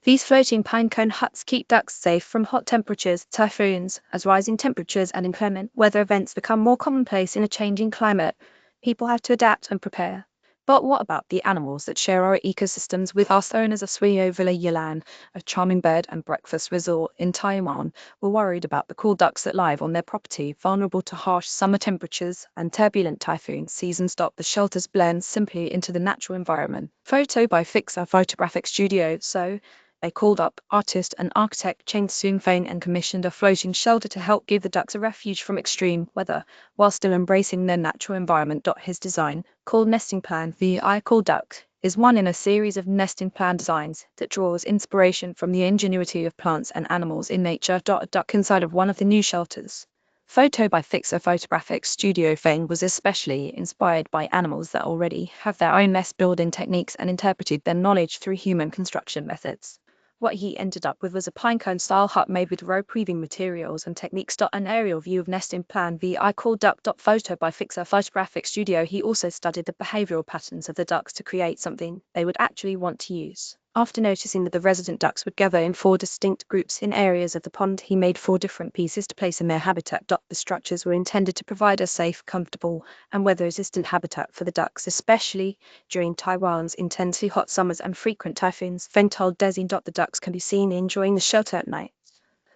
These floating pinecone huts keep ducks safe from hot temperatures, typhoons, as rising temperatures and inclement weather events become more commonplace in a changing climate. People have to adapt and prepare. But what about the animals that share our ecosystems with us? Owners of Swiio Villa Yilan, a charming bed and breakfast resort in Taiwan, were worried about the cool ducks that live on their property, vulnerable to harsh summer temperatures and turbulent typhoon seasons. The shelters blend simply into the natural environment. Photo by Fixer Photographic Studio. So they called up artist and architect Cheng Soon Feng and commissioned a floating shelter to help give the ducks a refuge from extreme weather, while still embracing their natural environment. His design, called Nesting Plan VI Cool Duck, is one in a series of nesting plan designs that draws inspiration from the ingenuity of plants and animals in nature. A duck inside of one of the new shelters. Photo by Fixer Photographic Studio. Feng was especially inspired by animals that already have their own nest building techniques and interpreted their knowledge through human construction methods. What he ended up with was a pinecone-style hut made with rope-weaving materials and techniques. An aerial view of nesting plan VI called duck. Photo by Fixer Photographic Studio. He also studied the behavioral patterns of the ducks to create something they would actually want to use. After noticing that the resident ducks would gather in 4 distinct groups in areas of the pond, he made 4 different pieces to place in their habitat. The structures were intended to provide a safe, comfortable, and weather-resistant habitat for the ducks, especially during Taiwan's intensely hot summers and frequent typhoons. Feng told Desi. The ducks can be seen enjoying the shelter at night.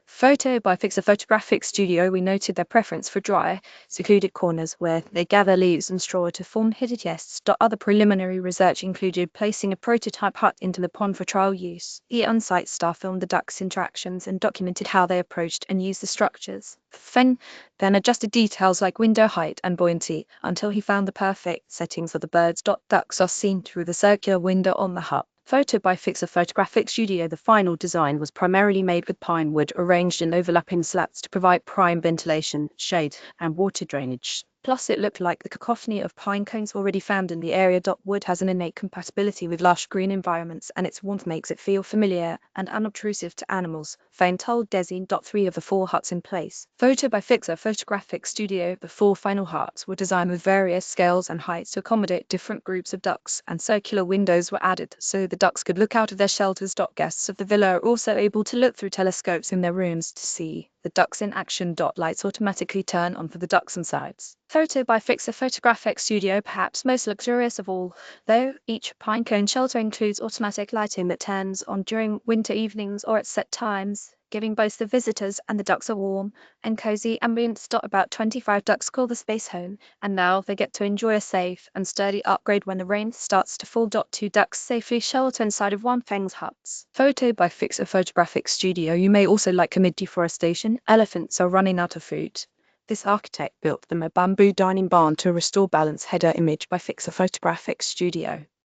Photo by Fixer Photographic Studio. We noted their preference for dry, secluded corners where they gather leaves and straw to form hidden nests. Other preliminary research included placing a prototype hut into the pond for trial use. The on-site staff filmed the ducks' interactions and documented how they approached and used the structures. Feng then adjusted details like window height and buoyancy until he found the perfect settings for the birds. Ducks are seen through the circular window on the hut. Photo by Fixer Photographic Studio. The final design was primarily made with pine wood arranged in overlapping slats to provide prime ventilation, shade, and water drainage. Plus, it looked like the cacophony of pine cones already found in the area. Wood has an innate compatibility with lush green environments, and its warmth makes it feel familiar and unobtrusive to animals. Feng told Desi. 3 of the 4 huts in place. Photo by Fixer Photographic Studio. The 4 final huts were designed with various scales and heights to accommodate different groups of ducks, and circular windows were added so the ducks could look out of their shelters. Guests of the villa are also able to look through telescopes in their rooms to see the ducks in action. Lights automatically turn on for the ducks and sides. Photo by Fixer Photographic Studio. Perhaps most luxurious of all, though, each pinecone shelter includes automatic lighting that turns on during winter evenings or at set times, giving both the visitors and the ducks a warm and cozy ambience. About 25 ducks call the space home, and now they get to enjoy a safe and sturdy upgrade when the rain starts to fall. 2 ducks safely shelter inside of one Feng's huts. Photo by Fixer Photographic Studio. You may also like amid deforestation, elephants are running out of food. This architect built them a bamboo dining barn to restore balance. Header image by Fixer Photographic Studio.